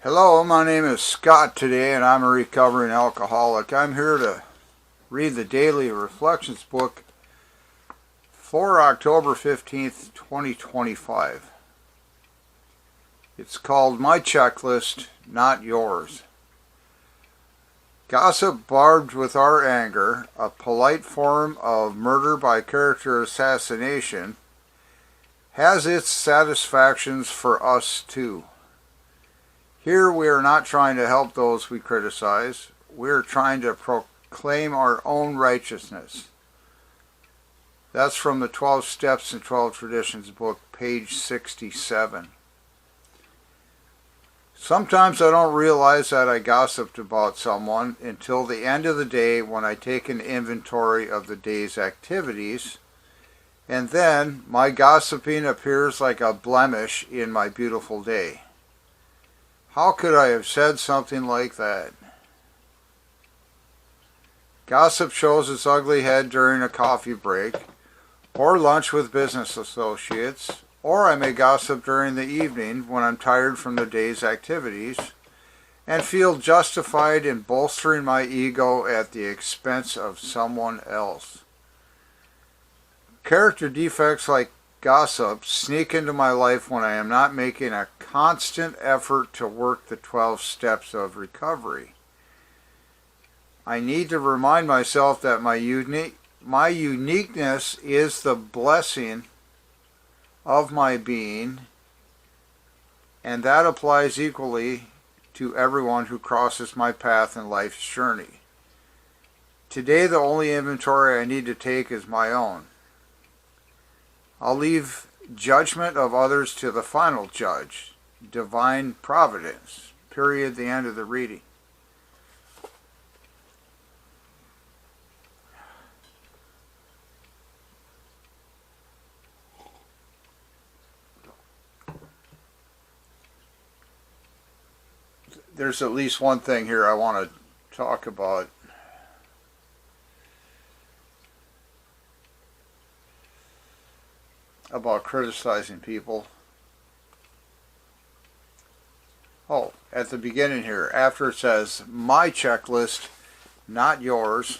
Hello, my name is Scott today, and I'm a recovering alcoholic. I'm here to read the Daily Reflections book for October 15th, 2025. It's called My Checklist, Not Yours. Gossip barbed with our anger, a polite form of murder by character assassination, has its satisfactions for us too. Here we are not trying to help those we criticize. We are trying to proclaim our own righteousness. That's from the 12 Steps and 12 Traditions book, page 67. Sometimes I don't realize that I gossiped about someone until the end of the day when I take an inventory of the day's activities, and then my gossiping appears like a blemish in my beautiful day. How could I have said something like that? Gossip shows its ugly head during a coffee break, or lunch with business associates, or I may gossip during the evening when I'm tired from the day's activities, and feel justified in bolstering my ego at the expense of someone else. Character defects like gossip sneak into my life when I am not making a constant effort to work the 12 steps of recovery. I need to remind myself that my uniqueness is the blessing of my being, and that applies equally to everyone who crosses my path in life's journey. Today, the only inventory I need to take is my own. I'll leave judgment of others to the final judge, divine providence. Period. The end of the reading. There's at least one thing here I want to talk about. About criticizing people. Oh, at the beginning here, after it says, my checklist, not yours.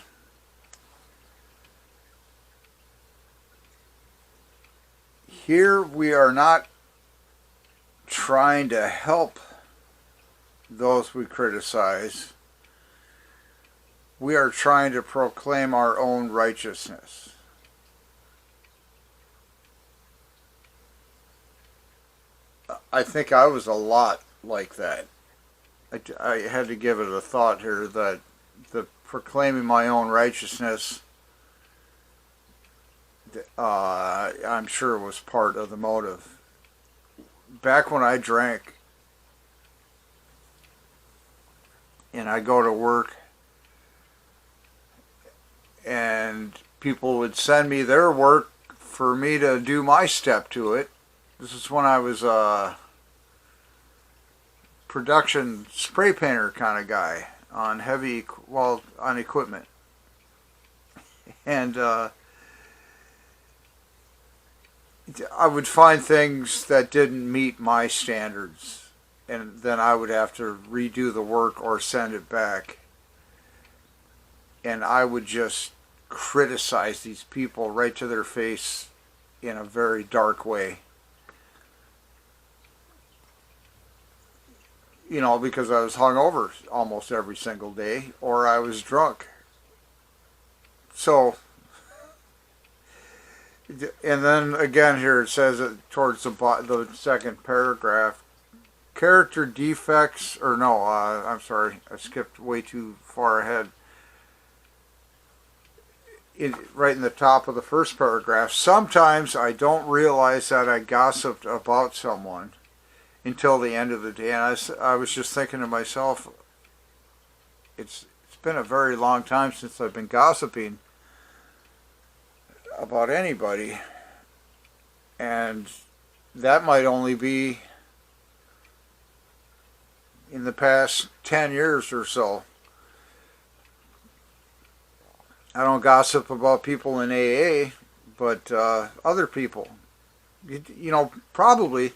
Here we are not trying to help those we criticize. We are trying to proclaim our own righteousness. I think I was a lot like that. I had to give it a thought here that the proclaiming my own righteousness, I'm sure was part of the motive. Back when I drank and I go to work and people would send me their work for me to do my step to it. This is when I was a production spray painter kind of guy on on equipment. And I would find things that didn't meet my standards, and then I would have to redo the work or send it back. And I would just criticize these people right to their face in a very dark way. You know, because I was hungover almost every single day, or I was drunk. So, and then again here it says towards the second paragraph, character defects, or no, I'm sorry, I skipped way too far ahead. Right in the top of the first paragraph, sometimes I don't realize that I gossiped about someone until the end of the day. And I was just thinking to myself, it's been a very long time since I've been gossiping about anybody, and that might only be in the past 10 years or so. I don't gossip about people in AA, but other people. You know, probably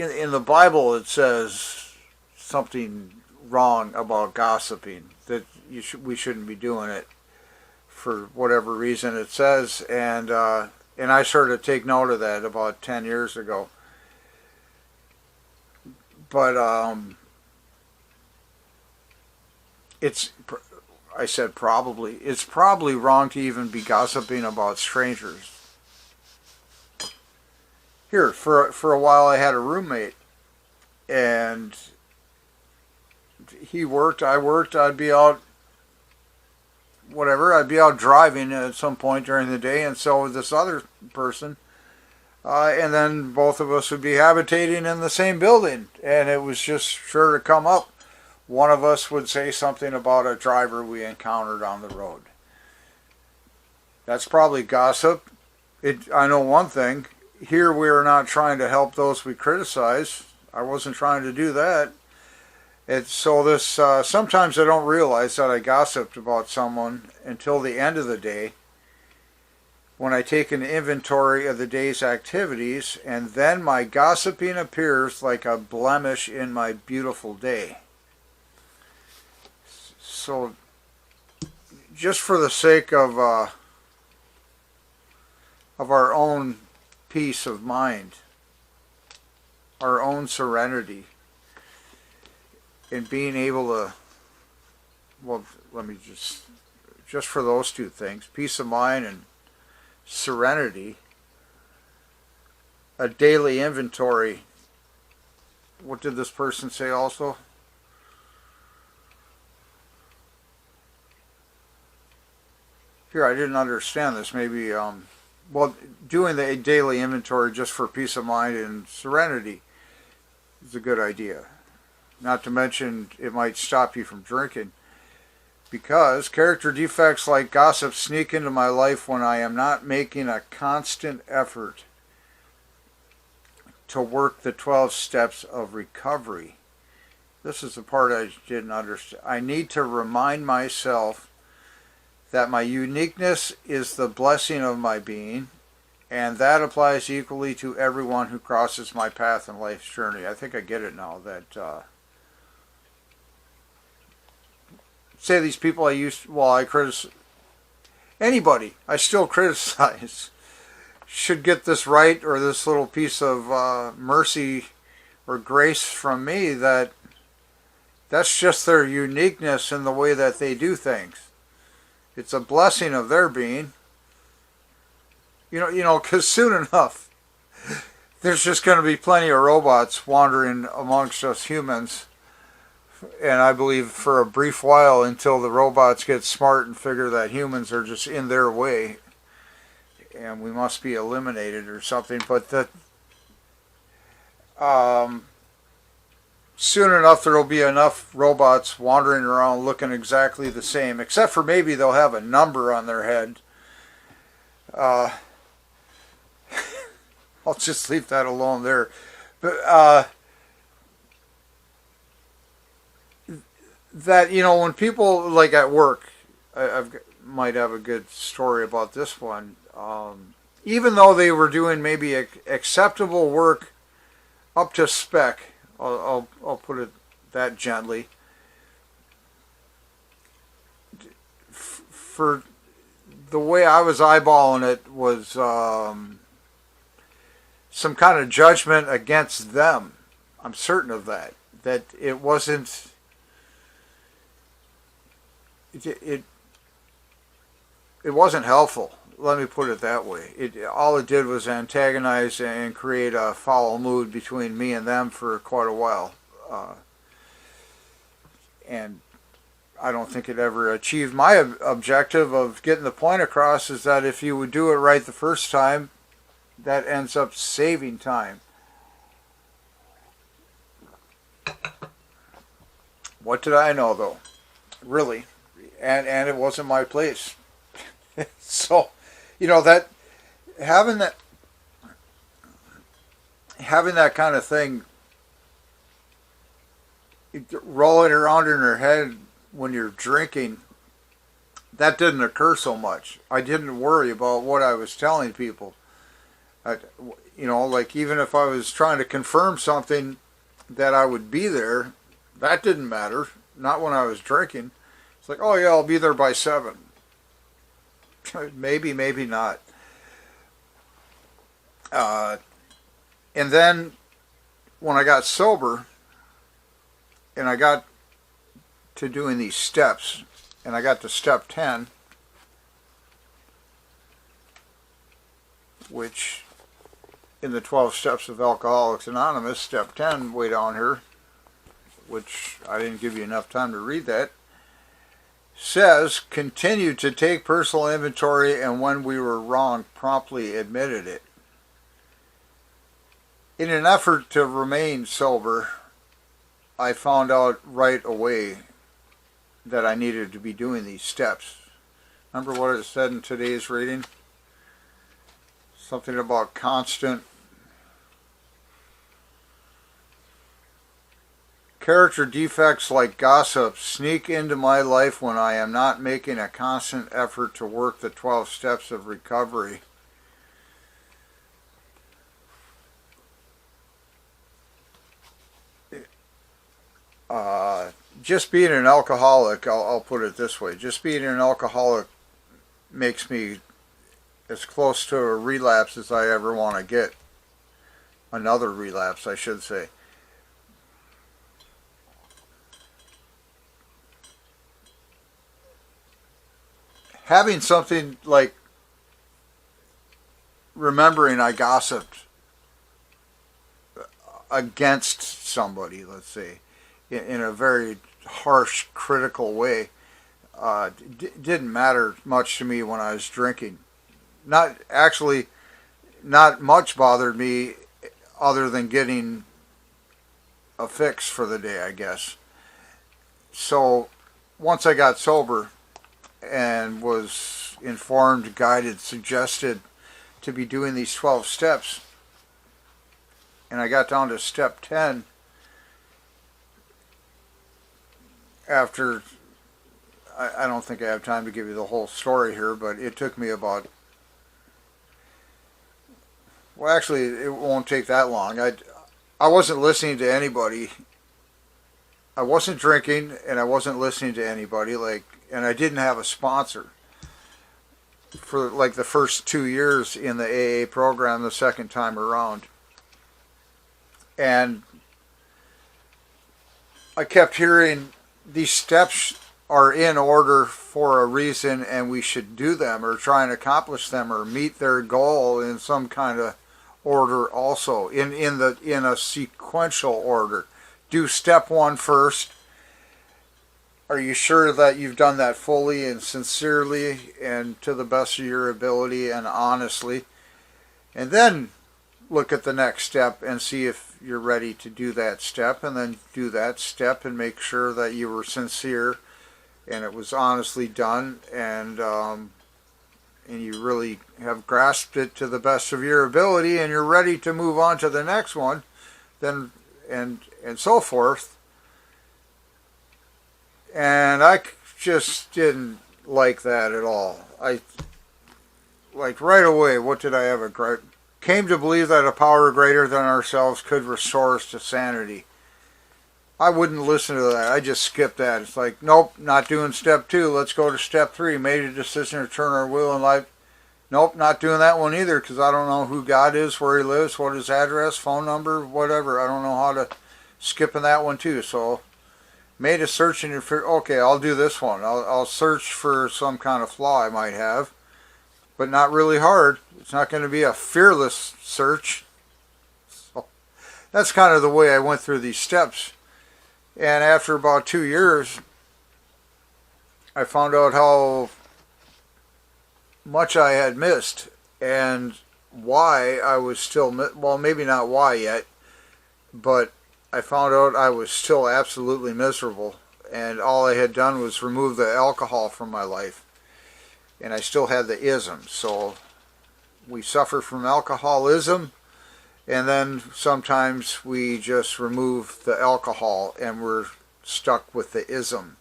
in the Bible it says something wrong about gossiping, that we shouldn't be doing it for whatever reason it says, and I started to take note of that about 10 years ago. But it's I said probably it's probably wrong to even be gossiping about strangers. Here, for a while I had a roommate, and he worked, I worked, I'd be out, whatever, I'd be out driving at some point during the day, and so would this other person. And then both of us would be habitating in the same building, and it was just sure to come up. One of us would say something about a driver we encountered on the road. That's probably gossip. I know one thing. Here we are not trying to help those we criticize. I wasn't trying to do that. Sometimes I don't realize that I gossiped about someone until the end of the day, when I take an inventory of the day's activities, and then my gossiping appears like a blemish in my beautiful day. So, just for the sake of our own peace of mind, our own serenity, and being able to, well, let me just for those two things, peace of mind and serenity, a daily inventory. What did this person say also? Here, I didn't understand this. Maybe, doing the daily inventory just for peace of mind and serenity is a good idea. Not to mention, it might stop you from drinking. Because character defects like gossip sneak into my life when I am not making a constant effort to work the 12 steps of recovery. This is the part I didn't understand. I need to remind myself that my uniqueness is the blessing of my being, and that applies equally to everyone who crosses my path in life's journey. I think I get it now, that say these people I criticize, anybody I still criticize, should get this right, or this little piece of mercy or grace from me, that's just their uniqueness in the way that they do things. It's a blessing of their being. Because soon enough, there's just going to be plenty of robots wandering amongst us humans. And I believe for a brief while, until the robots get smart and figure that humans are just in their way and we must be eliminated or something. But soon enough there will be enough robots wandering around looking exactly the same, except for maybe they'll have a number on their head. I'll just leave that alone there. But that, when people, like at work, might have a good story about this one. Even though they were doing maybe acceptable work up to spec, I'll put it that gently, for the way I was eyeballing it was some kind of judgment against them. I'm certain of that. That it wasn't. It wasn't helpful. Let me put it that way. All it did was antagonize and create a foul mood between me and them for quite a while. And I don't think it ever achieved my objective of getting the point across, is that if you would do it right the first time, that ends up saving time. What did I know, though? Really. And it wasn't my place. So, that having that kind of thing rolling around in your head when you're drinking, that didn't occur so much. I didn't worry about what I was telling people. I, like even if I was trying to confirm something that I would be there, that didn't matter. Not when I was drinking. It's like, oh yeah, I'll be there by 7. Maybe, maybe not. Uh, and then when I got sober and I got to doing these steps, and I got to step 10, which in the 12 steps of Alcoholics Anonymous, step 10 way down here, which I didn't give you enough time to read that, says continue to take personal inventory, and when we were wrong, promptly admitted it. In an effort to remain sober, I found out right away that I needed to be doing these steps. Remember what it said in today's reading? Something about constant character defects like gossip sneak into my life when I am not making a constant effort to work the 12 steps of recovery. Just being an alcoholic, I'll put it this way, just being an alcoholic makes me as close to a relapse as I ever want to get. Another relapse, I should say. Having something like remembering I gossiped against somebody, let's say, in a very harsh, critical way, didn't matter much to me when I was drinking. Not much bothered me other than getting a fix for the day, I guess. So once I got sober and was informed, guided, suggested to be doing these 12 steps, and I got down to step 10 after, I don't think I have time to give you the whole story here, but it took me about, well actually it won't take that long. I wasn't listening to anybody. I wasn't drinking and I wasn't listening to anybody, and I didn't have a sponsor for like the first 2 years in the AA program the second time around. And I kept hearing these steps are in order for a reason and we should do them or try and accomplish them or meet their goal in some kind of order also, in a sequential order. Do step 1 first. Are you sure that you've done that fully and sincerely and to the best of your ability and honestly? And then look at the next step and see if you're ready to do that step, and then do that step and make sure that you were sincere and it was honestly done, and you really have grasped it to the best of your ability and you're ready to move on to the next one, then and so forth. And I just didn't like that at all. Right away, what did I have? Came to believe that a power greater than ourselves could restore us to sanity. I wouldn't listen to that. I just skipped that. It's like, nope, not doing step 2. Let's go to step 3. Made a decision to turn our will and life. Nope, not doing that one either, because I don't know who God is, where he lives, what his address, phone number, whatever. I don't know how to skip in that one too. So made a search in your fear. Okay, I'll do this one. I'll search for some kind of flaw I might have, but not really hard. It's not going to be a fearless search. So that's kind of the way I went through these steps. And after about 2 years, I found out how much I had missed and why I was still, well, maybe not why yet, but I found out I was still absolutely miserable, and all I had done was remove the alcohol from my life, and I still had the ism. So we suffer from alcoholism, and then sometimes we just remove the alcohol and we're stuck with the ism,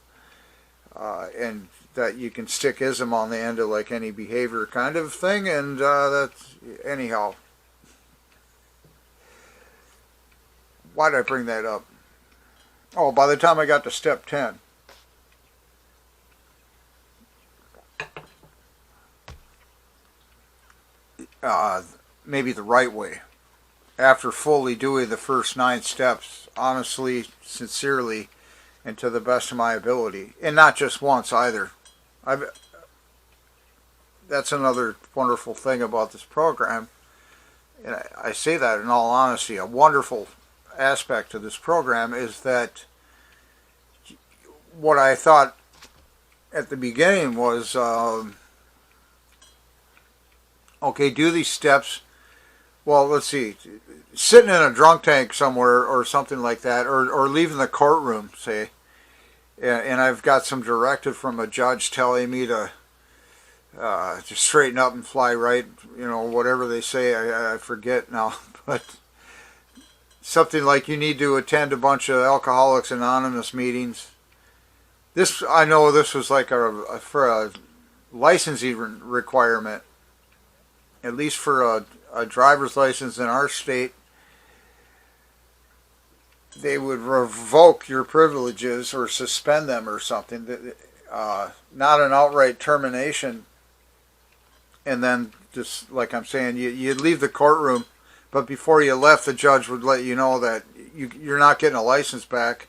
and that you can stick ism on the end of like any behavior kind of thing, and that's anyhow. Why did I bring that up? Oh, by the time I got to step 10, maybe the right way. After fully doing the first 9 steps, honestly, sincerely, and to the best of my ability, and not just once either. I've That's another wonderful thing about this program, and I say that in all honesty. A wonderful aspect of this program is that what I thought at the beginning was, okay, do these steps. Well, let's see, sitting in a drunk tank somewhere or something like that, or leaving the courtroom, say, and I've got some directive from a judge telling me to straighten up and fly right, whatever they say, I forget now, but something like you need to attend a bunch of Alcoholics Anonymous meetings. I know this was like for a licensing requirement, at least for a driver's license in our state. They would revoke your privileges or suspend them or something. Not an outright termination. And then, just like I'm saying, you'd leave the courtroom, but before you left, the judge would let you know that you're not getting a license back,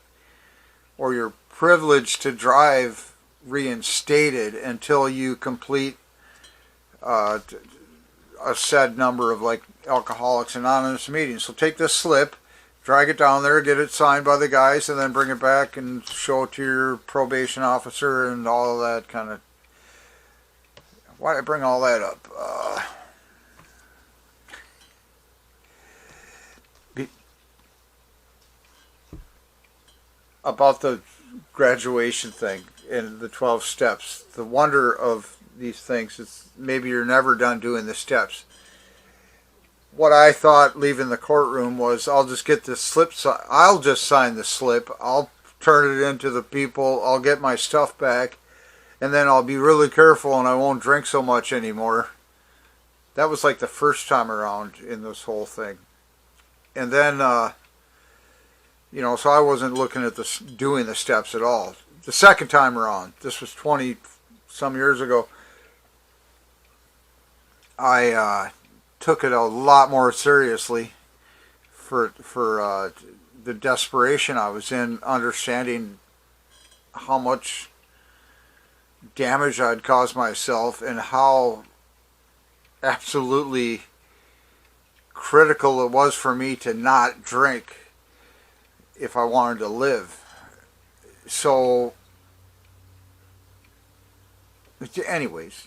or your privilege to drive reinstated until you complete a said number of like Alcoholics Anonymous meetings. So take this slip, drag it down there, get it signed by the guys, and then bring it back and show it to your probation officer and all of that kind of. Why did I bring all that up? About the graduation thing and the 12 steps. The wonder of these things is maybe you're never done doing the steps. What I thought leaving the courtroom was, I'll just get this slip. I'll just sign the slip. I'll turn it into the people. I'll get my stuff back. And then I'll be really careful and I won't drink so much anymore. That was like the first time around in this whole thing. And then, so I wasn't looking at doing the steps at all. The second time around, this was 20 some years ago, I took it a lot more seriously for the desperation I was in, understanding how much damage I'd caused myself and how absolutely critical it was for me to not drink if I wanted to live. So, anyways,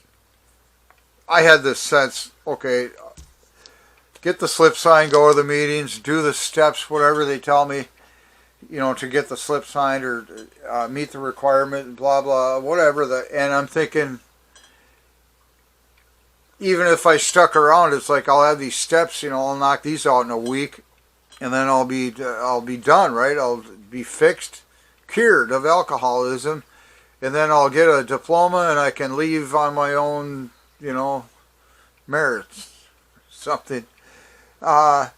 I had this sense, okay, get the slip sign, go to the meetings, do the steps, whatever they tell me, to get the slip signed or meet the requirement, blah, blah, whatever. And I'm thinking, even if I stuck around, it's like I'll have these steps, I'll knock these out in a week, and then I'll be done, right? I'll be fixed, cured of alcoholism, and then I'll get a diploma and I can leave on my own, merits, something. And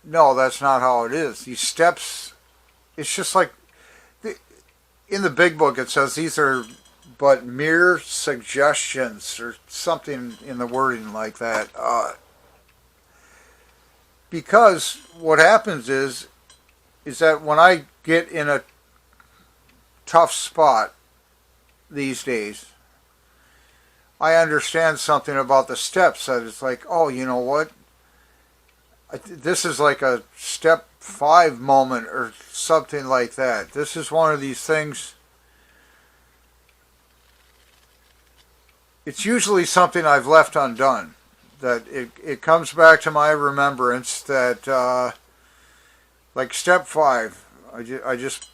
no, that's not how it is. These steps, it's just like, in the big book it says these are but mere suggestions or something in the wording like that. Because what happens is that when I get in a tough spot these days, I understand something about the steps that it's like, oh, you know what? This is like a step 5 moment or something like that. This is one of these things. It's usually something I've left undone. That it comes back to my remembrance that, like step 5, I just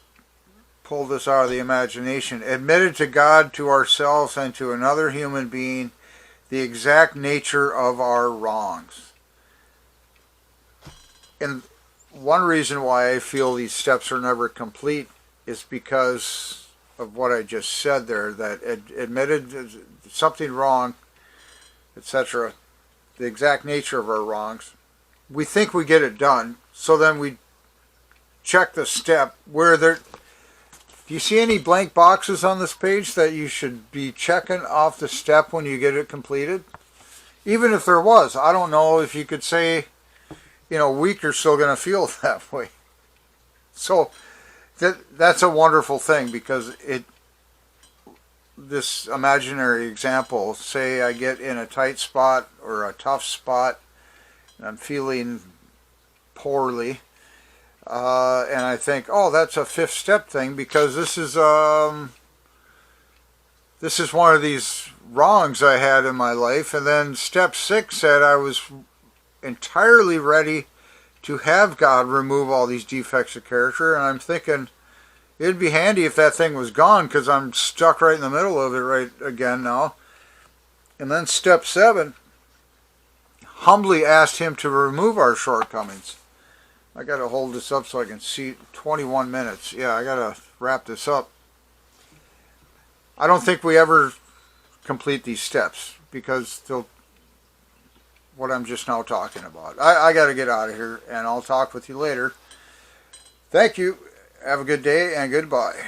pulled this out of the imagination. Admitted to God, to ourselves, and to another human being the exact nature of our wrongs. And one reason why I feel these steps are never complete is because of what I just said there, that admitted something wrong, etc., the exact nature of our wrongs. we think we get it done. So then we check the step where there. Do you see any blank boxes on this page that you should be checking off the step when you get it completed? Even if there was, I don't know if you could say, a week you're still going to feel that way. So that's a wonderful thing, because this imaginary example, say I get in a tight spot or a tough spot, and I'm feeling poorly, and I think, oh, that's a fifth step thing, because this is one of these wrongs I had in my life. And then step 6 said I was entirely ready to have God remove all these defects of character, and I'm thinking it'd be handy if that thing was gone, because I'm stuck right in the middle of it right again now. And then step 7 humbly asked him to remove our shortcomings. I got to hold this up so I can see. 21 minutes. Yeah, I got to wrap this up. I don't think we ever complete these steps, because they'll, what I'm just now talking about. I got to get out of here, and I'll talk with you later. Thank you. Have a good day, and goodbye.